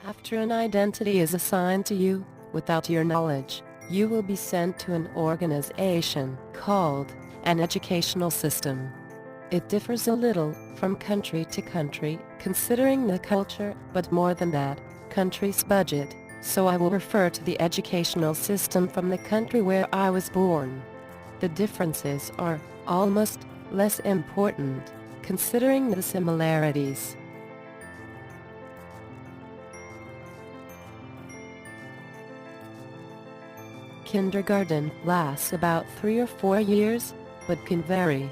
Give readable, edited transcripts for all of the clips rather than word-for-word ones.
After an identity is assigned to you, without your knowledge, you will be sent to an organization called an educational system. It differs a little from country to country, considering the culture, but more than that, country's budget, so I will refer to the educational system from the country where I was born. The differences are almost less important, considering the similarities. Kindergarten lasts about 3 or 4 years, but can vary.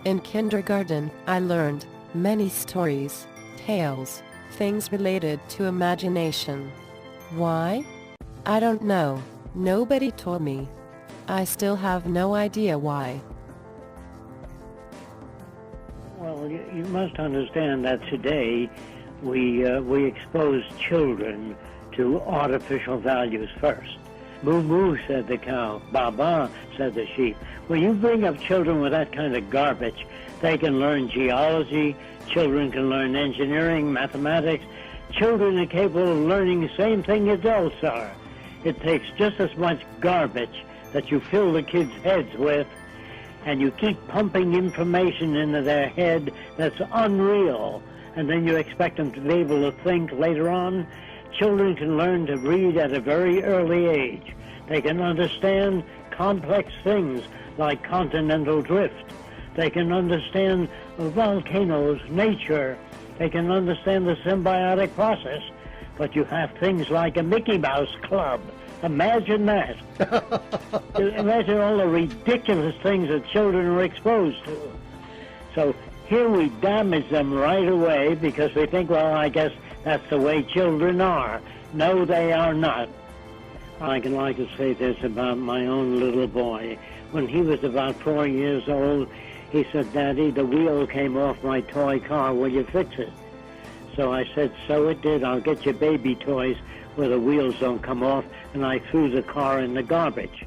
In kindergarten, I learned many stories, tales, things related to imagination. Why? I don't know. Nobody told me. I still have no idea why. Well, you must understand that today we expose children to artificial values first. Moo moo, said the cow. Ba ba, said the sheep. When you bring up children with that kind of garbage, they can learn geology, children can learn engineering, mathematics. Children are capable of learning the same thing adults are. It takes just as much garbage that you fill the kids' heads with, and you keep pumping information into their head that's unreal, and then you expect them to be able to think later on. Children can learn to read at a very early age. They can understand complex things like continental drift. They can understand volcanoes, nature. They can understand the symbiotic process. But you have things like a Mickey Mouse Club. Imagine that. Imagine all the ridiculous things that children are exposed to. So here we damage them right away because we think, well, I guess that's the way children are. No, they are not. I can like to say this about my own little boy. When he was about 4 years old, he said, Daddy, the wheel came off my toy car. Will you fix it? So I said, so it did. I'll get you baby toys where the wheels don't come off. And I threw the car in the garbage.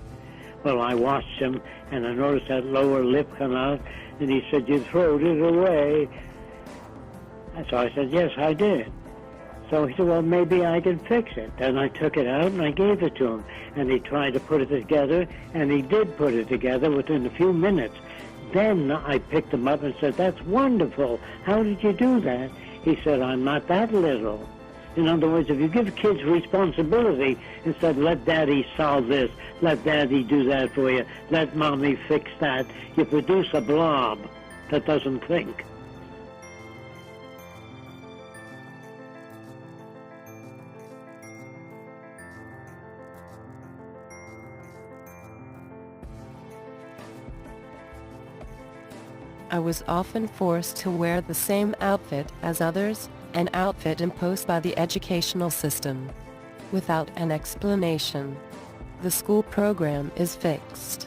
Well, I watched him, and I noticed that lower lip come out, and he said, you throwed it away. And so I said, yes, I did. So he said, well, maybe I can fix it. Then I took it out and I gave it to him. And he tried to put it together, and he did put it together within a few minutes. Then I picked him up and said, that's wonderful. How did you do that? He said, I'm not that little. In other words, if you give kids responsibility, instead let Daddy solve this, let Daddy do that for you, let Mommy fix that, you produce a blob that doesn't think. I was often forced to wear the same outfit as others, an outfit imposed by the educational system, without an explanation. The school program is fixed.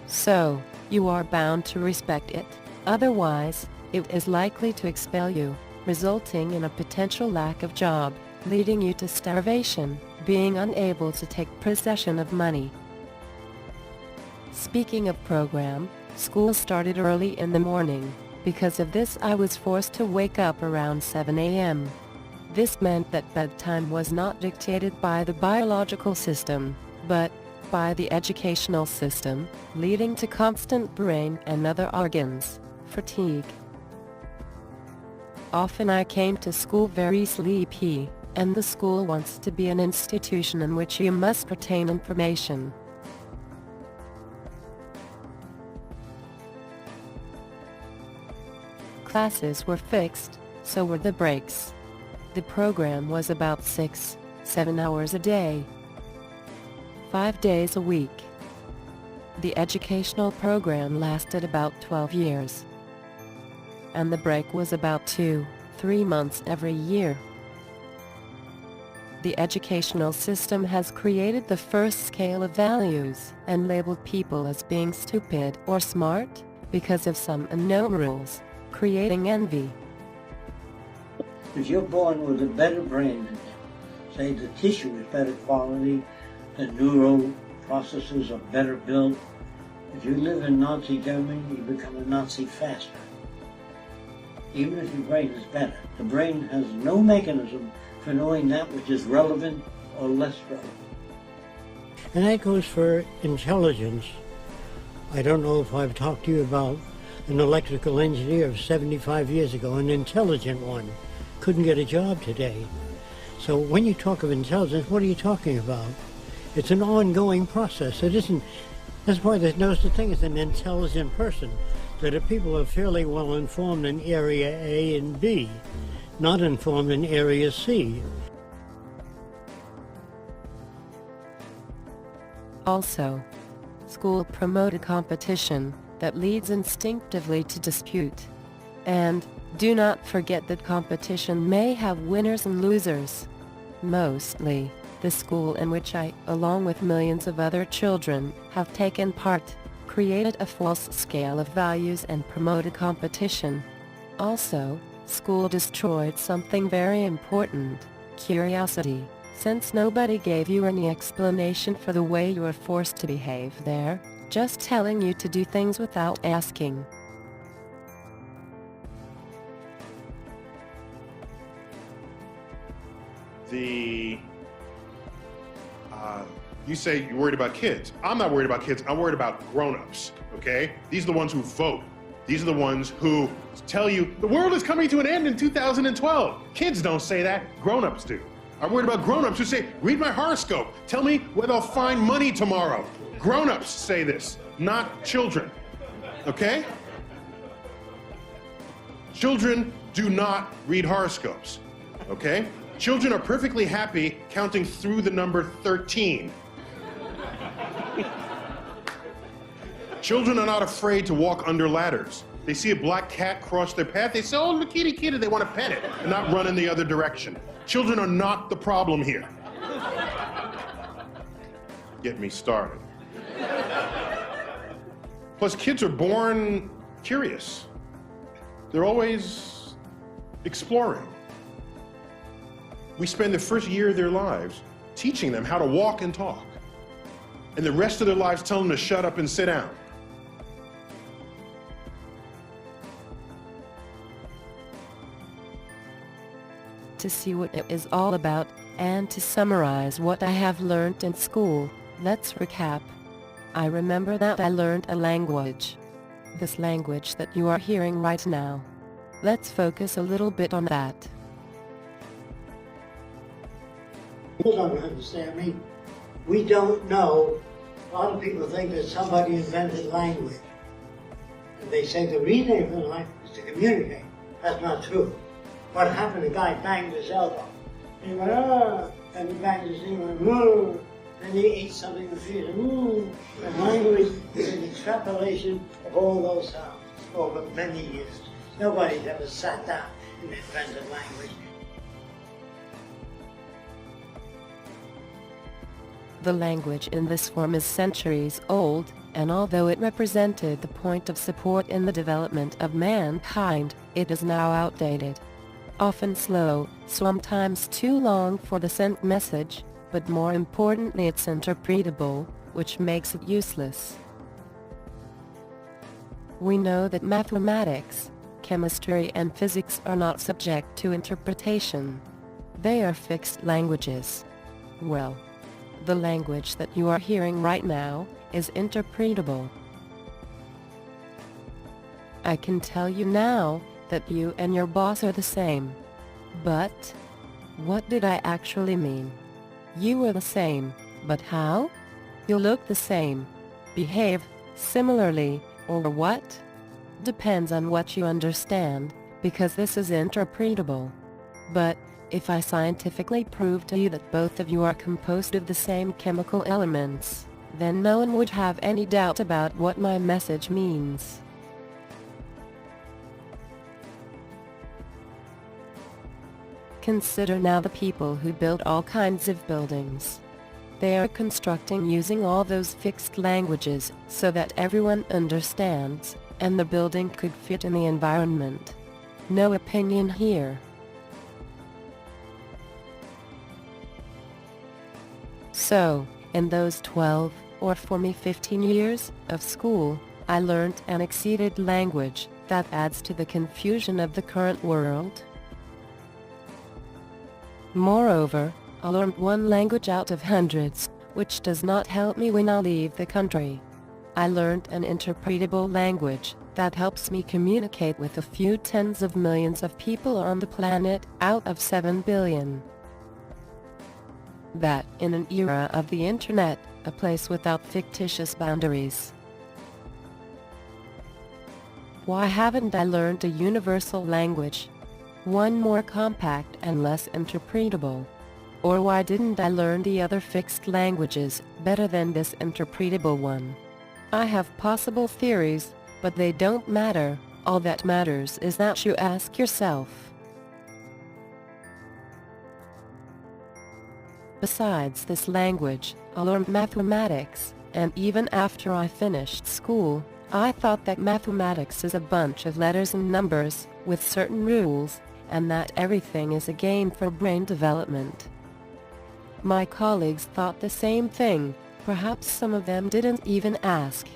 So, you are bound to respect it, otherwise, it is likely to expel you, resulting in a potential lack of job, leading you to starvation, being unable to take possession of money. Speaking of program, school started early in the morning. Because of this, I was forced to wake up around 7 a.m. This meant that bedtime was not dictated by the biological system, but by the educational system, leading to constant brain and other organs fatigue. Often I came to school very sleepy, and the school wants to be an institution in which you must retain information. Classes were fixed, so were the breaks. The program was about 6-7 hours a day, 5 days a week. The educational program lasted about 12 years, and the break was about 2-3 months every year. The educational system has created the first scale of values and labeled people as being stupid or smart because of some unknown rules, creating envy. If you're born with a better brain than them, say the tissue is better quality, the neural processes are better built, if you live in Nazi Germany, you become a Nazi faster. even if your brain is better. The brain has no mechanism for knowing that which is relevant or less relevant. And that goes for intelligence. I don't know if I've talked to you about an electrical engineer of 75 years ago, an intelligent one, couldn't get a job today. So when you talk of intelligence, what are you talking about? It's an ongoing process. It isn't, that's why there's no such thing as an intelligent person. That if people are fairly well informed in area A and B, not informed in area C. Also, school promoted competition that leads instinctively to dispute. And do not forget that competition may have winners and losers. Mostly, the school in which I, along with millions of other children, have taken part, created a false scale of values and promoted competition. Also, school destroyed something very important, curiosity, since nobody gave you any explanation for the way you were forced to behave there, just telling you to do things without asking. You say you're worried about kids. I'm not worried about kids, I'm worried about grown-ups, okay? These are the ones who vote. These are the ones who tell you, the world is coming to an end in 2012. Kids don't say that, grown-ups do. I'm worried about grown-ups who say, read my horoscope, tell me whether I'll find money tomorrow. Grown-ups say this, not children, okay? Children do not read horoscopes, okay? Children are perfectly happy counting through the number 13. Children are not afraid to walk under ladders. They see a black cat cross their path, they say, oh, look, kitty, kitty, they want to pet it and not run in the other direction. Children are not the problem here. Get me started. Plus, kids are born curious. They're always exploring. We spend the first year of their lives teaching them how to walk and talk, and the rest of their lives telling them to shut up and sit down. To see what it is all about, and to summarize what I have learned in school, let's recap. I remember that I learned a language. This language that you are hearing right now. Let's focus a little bit on that. You don't understand me. We don't know. A lot of people think that somebody invented language. And they say the reason for language is to communicate. That's not true. What happened, the guy banged his elbow. He went, ah, and he banged his knee, went, whoa. Then he ate something in the field, and language is an extrapolation of all those sounds over many years. Nobody's ever sat down and invented language. The language in this form is centuries old, and although it represented the point of support in the development of mankind, it is now outdated. Often slow, sometimes too long for the sent message, but more importantly it's interpretable, which makes it useless. We know that mathematics, chemistry and physics are not subject to interpretation. They are fixed languages. Well, the language that you are hearing right now is interpretable. I can tell you now that you and your boss are the same. But what did I actually mean? You were the same, but how? You look the same, behave similarly, or what? Depends on what you understand, because this is interpretable. But if I scientifically prove to you that both of you are composed of the same chemical elements, then no one would have any doubt about what my message means. Consider now the people who build all kinds of buildings. They are constructing using all those fixed languages so that everyone understands, and the building could fit in the environment. No opinion here. So, in those 12, or for me 15 years, of school, I learned and exceeded language that adds to the confusion of the current world. Moreover, I learned one language out of hundreds, which does not help me when I leave the country. I learned an interpretable language that helps me communicate with a few tens of millions of people on the planet out of 7 billion. That, in an era of the internet, a place without fictitious boundaries. Why haven't I learned a universal language? One more compact and less interpretable. Or why didn't I learn the other fixed languages better than this interpretable one? I have possible theories, but they don't matter. All that matters is that you ask yourself. Besides this language, I learned mathematics, and even after I finished school, I thought that mathematics is a bunch of letters and numbers, with certain rules, and that everything is a game for brain development. My colleagues thought the same thing, perhaps some of them didn't even ask.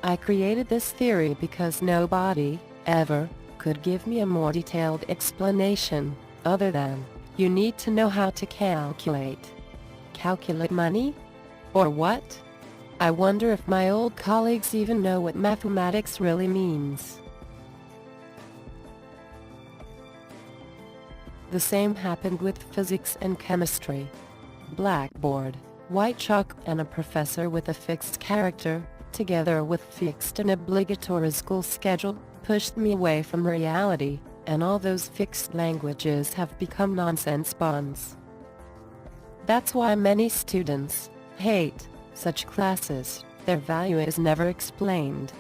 I created this theory because nobody, ever, could give me a more detailed explanation, other than, you need to know how to calculate. Calculate money? Or what? I wonder if my old colleagues even know what mathematics really means. The same happened with physics and chemistry. Blackboard, white chalk, and a professor with a fixed character, together with fixed and obligatory school schedule, pushed me away from reality, and all those fixed languages have become nonsense bonds. That's why many students hate such classes. Their value is never explained.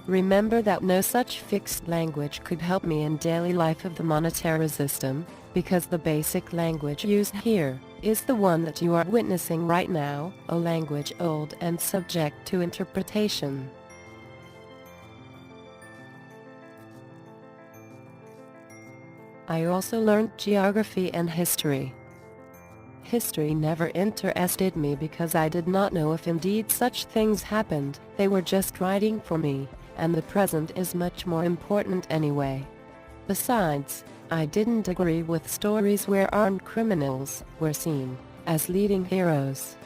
Remember that no such fixed language could help me in daily life of the monetary system, because the basic language used here is the one that you are witnessing right now, a language old and subject to interpretation. I also learned geography and history. History never interested me because I did not know if indeed such things happened. They were just writing for me, and the present is much more important anyway. Besides, I didn't agree with stories where armed criminals were seen as leading heroes.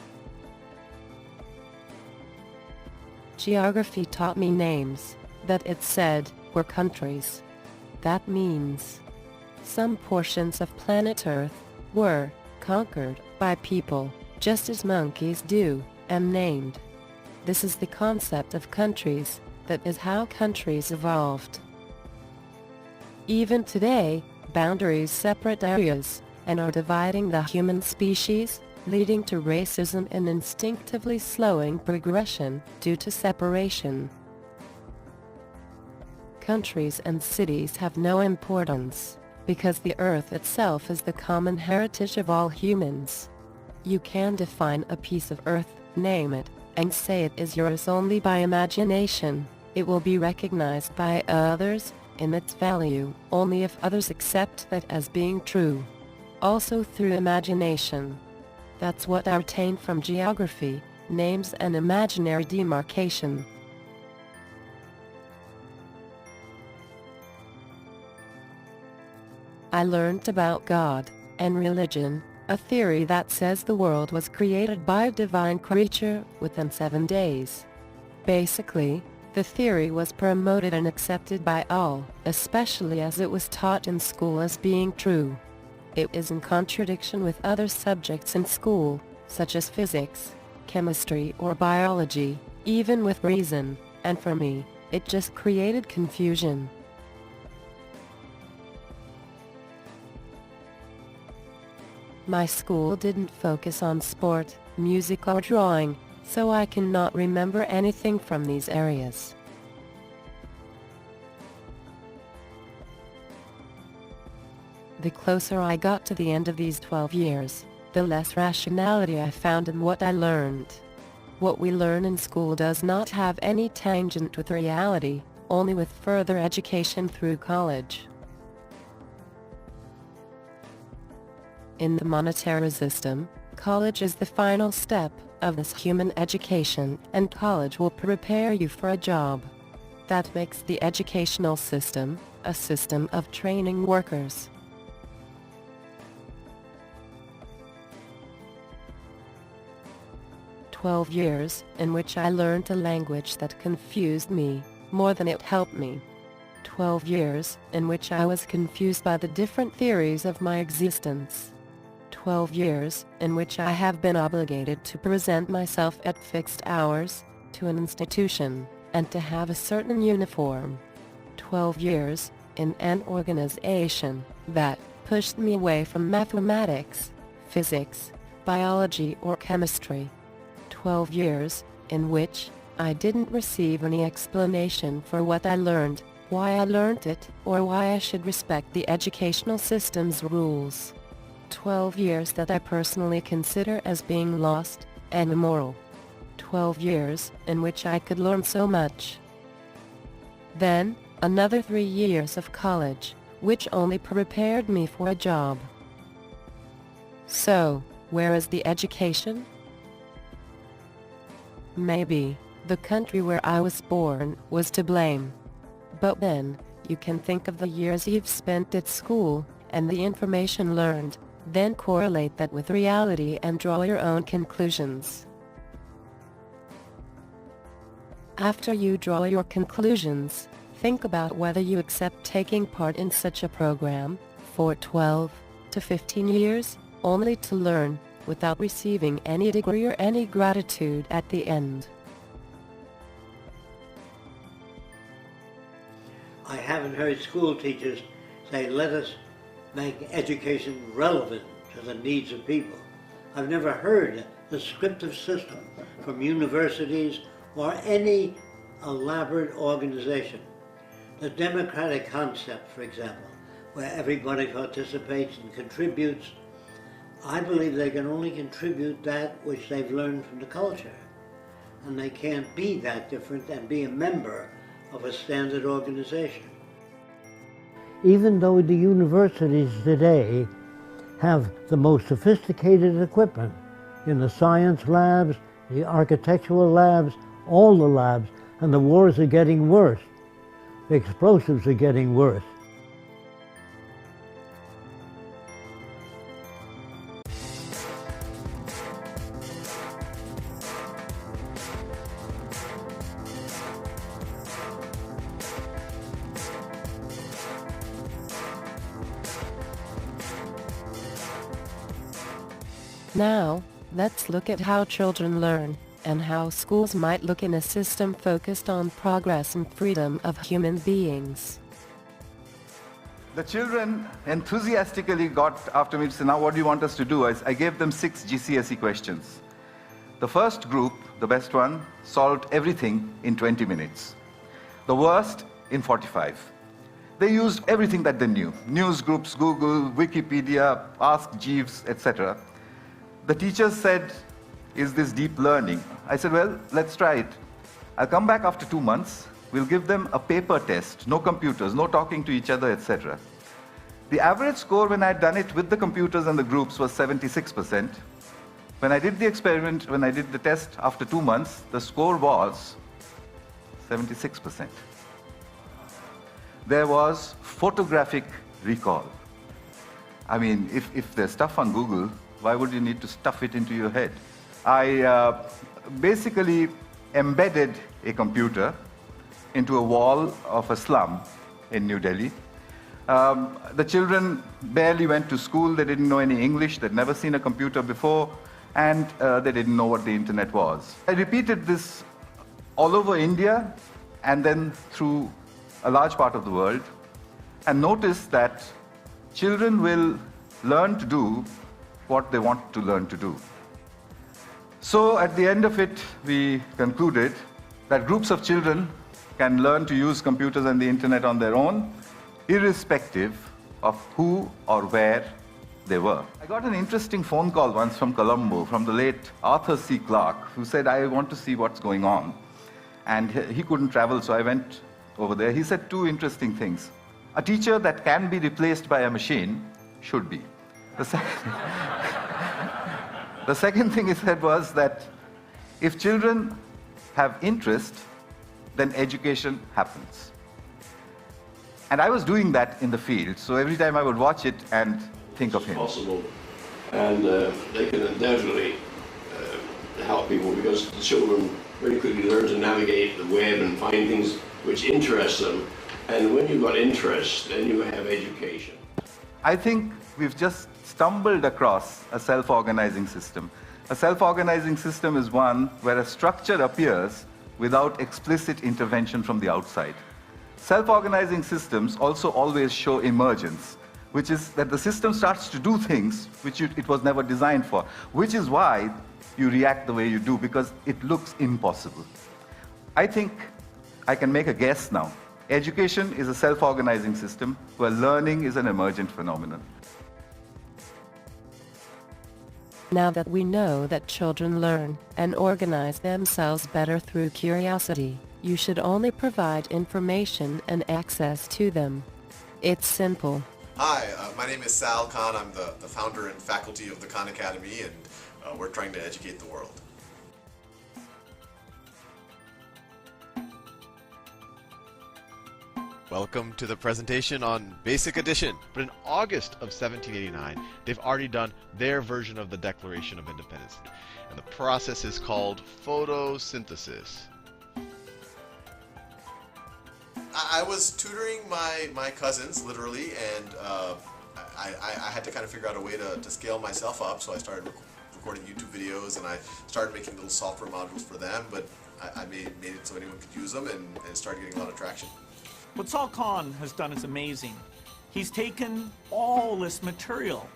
Geography taught me names that it said were countries. That means some portions of planet Earth were conquered by people, just as monkeys do, and named. This is the concept of countries. That is how countries evolved. Even today, boundaries separate areas, and are dividing the human species, leading to racism and instinctively slowing progression due to separation. Countries and cities have no importance, because the earth itself is the common heritage of all humans. You can define a piece of earth, name it, and say it is yours only by imagination. It will be recognized by others in its value only if others accept that as being true. Also through imagination. That's what I retained from geography, names and imaginary demarcation. I learned about God and religion, a theory that says the world was created by a divine creature within 7 days. Basically, the theory was promoted and accepted by all, especially as it was taught in school as being true. It is in contradiction with other subjects in school, such as physics, chemistry or biology, even with reason, and for me, it just created confusion. My school didn't focus on sport, music or drawing, so I cannot remember anything from these areas. The closer I got to the end of these 12 years, the less rationality I found in what I learned. What we learn in school does not have any tangent with reality, only with further education through college. In the monetary system, college is the final step, of this human education, and college will prepare you for a job. That makes the educational system a system of training workers. "12 years in which I learned a language that confused me more than it helped me. 12 years in which I was confused by the different theories of my existence. 12 years in which I have been obligated to present myself at fixed hours to an institution and to have a certain uniform. 12 years in an organization that pushed me away from mathematics, physics, biology or chemistry. 12 years in which I didn't receive any explanation for what I learned, why I learned it, or why I should respect the educational system's rules. 12 years that I personally consider as being lost and immoral. 12 years in which I could learn so much. Then, another 3 years of college, which only prepared me for a job. So, where is the education? Maybe the country where I was born was to blame. But then, you can think of the years you've spent at school, and the information learned, then correlate that with reality and draw your own conclusions. After you draw your conclusions, think about whether you accept taking part in such a program for 12 to 15 years, only to learn, without receiving any degree or any gratitude at the end. I haven't heard school teachers say, let us make education relevant to the needs of people. I've never heard a descriptive system from universities or any elaborate organization. The democratic concept, for example, where everybody participates and contributes, I believe they can only contribute that which they've learned from the culture. And they can't be that different and be a member of a standard organization. Even though the universities today have the most sophisticated equipment in the science labs, the architectural labs, all the labs, and the wars are getting worse. The explosives are getting worse. Now, let's look at how children learn, and how schools might look in a system focused on progress and freedom of human beings. The children enthusiastically got after me to say, now what do you want us to do? I gave them 6 GCSE questions. The first group, the best one, solved everything in 20 minutes. The worst in 45. They used everything that they knew. News groups, Google, Wikipedia, Ask Jeeves, etc. The teachers said, is this deep learning? I said, well, let's try it. I'll come back after 2 months. We'll give them a paper test, no computers, no talking to each other, etc. The average score when I had done it with the computers and the groups was 76%. When I did the experiment, when I did the test after 2 months, the score was 76%. There was photographic recall. I mean, if there's stuff on Google, why would you need to stuff it into your head? I basically embedded a computer into a wall of a slum in New Delhi. The children barely went to school. They didn't know any English. They'd never seen a computer before, and they didn't know what the internet was. I repeated this all over India and then through a large part of the world, and noticed that children will learn to do what they want to learn to do. So at the end of it, we concluded that groups of children can learn to use computers and the internet on their own, irrespective of who or where they were. I got an interesting phone call once from Colombo, from the late Arthur C. Clarke, who said, I want to see what's going on. And he couldn't travel, so I went over there. He said 2 interesting things. A teacher that can be replaced by a machine should be. The second thing he said was that If children have interest, then education happens. And I was doing that in the field, so every time I would watch it and think of him. Possible, and they can undoubtedly help people, because the children very quickly learn to navigate the web and find things which interest them. And when you've got interest, then you have education. I think we've just stumbled across a self-organizing system. A self-organizing system is one where a structure appears without explicit intervention from the outside. Self-organizing systems also always show emergence, which is that the system starts to do things which it was never designed for, which is why you react the way you do, because it looks impossible. I think I can make a guess now. Education is a self-organizing system where learning is an emergent phenomenon. Now that we know that children learn and organize themselves better through curiosity, you should only provide information and access to them. It's simple. Hi, my name is Salkhan. I'm the founder and faculty of the Khan Academy, and we're trying to educate the world. Welcome to the presentation on Basic Addition. But in August of 1789, they've already done their version of the Declaration of Independence. And the process is called photosynthesis. I was tutoring my cousins, literally, and I had to kind of figure out a way to scale myself up, so I started recording YouTube videos, and I started making little software modules for them, but I made it so anyone could use them, and started getting a lot of traction. What Salkhan has done is amazing. He's taken all this material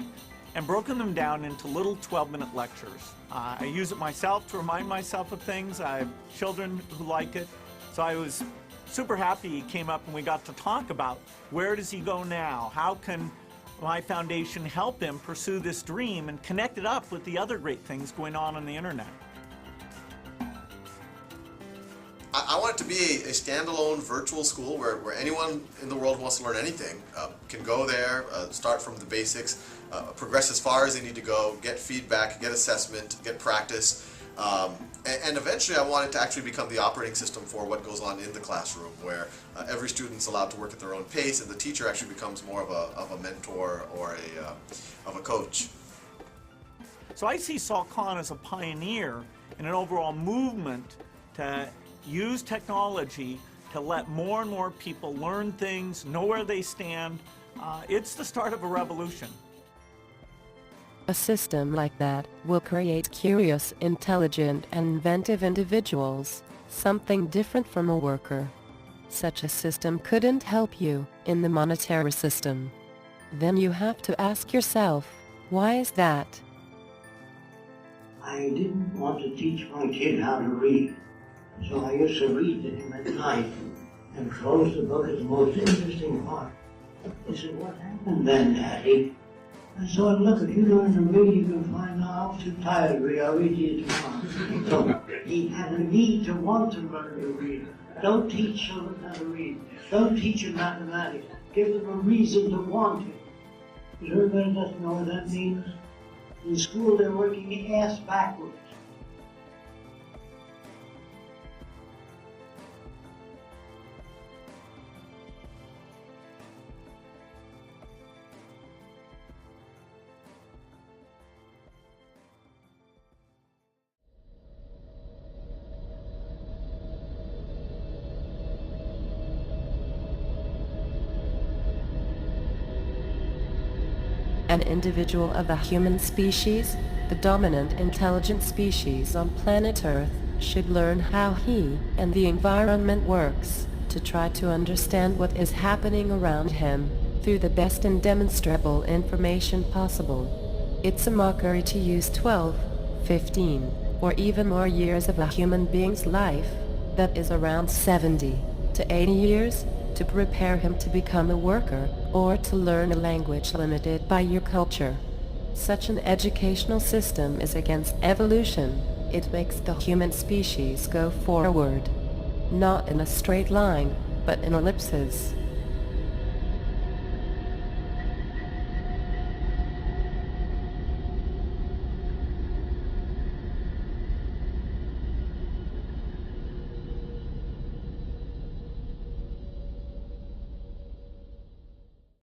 and broken them down into little 12-minute lectures. I use it myself to remind myself of things. I have children who like it, so I was super happy he came up and we got to talk about where does he go now? How can my foundation help him pursue this dream and connect it up with the other great things going on the internet? I want it to be a standalone virtual school where anyone in the world who wants to learn anything can go there, start from the basics, progress as far as they need to go, get feedback, get assessment, get practice, and eventually I want it to actually become the operating system for what goes on in the classroom, where every student's allowed to work at their own pace, and the teacher actually becomes more of a mentor or of a coach. So I see Salkhan as a pioneer in an overall movement to use technology to let more and more people learn things, know where they stand. It's the start of a revolution. A system like that will create curious, intelligent, and inventive individuals, something different from a worker. Such a system couldn't help you in the monetary system. Then you have to ask yourself, why is that? I didn't want to teach my kid how to read, so I used to read to him at night and close the book at the most interesting part. He said, "What happened then, Daddy?" I said, "Look, if you learn to read, you can find out. I'm too tired to read. I'll read to you tomorrow." So he had a need to want to learn to read. Don't teach children how to read. Don't teach them mathematics. Give them a reason to want it. Because everybody doesn't know what that means. In school, they're working ass backwards. An individual of the human species, the dominant intelligent species on planet Earth, should learn how he and the environment works, to try to understand what is happening around him, through the best and demonstrable information possible. It's a mockery to use 12, 15, or even more years of a human being's life, that is around 70 to 80 years, to prepare him to become a worker, or to learn a language limited by your culture. Such an educational system is against evolution. It makes the human species go forward, not in a straight line, but in ellipses.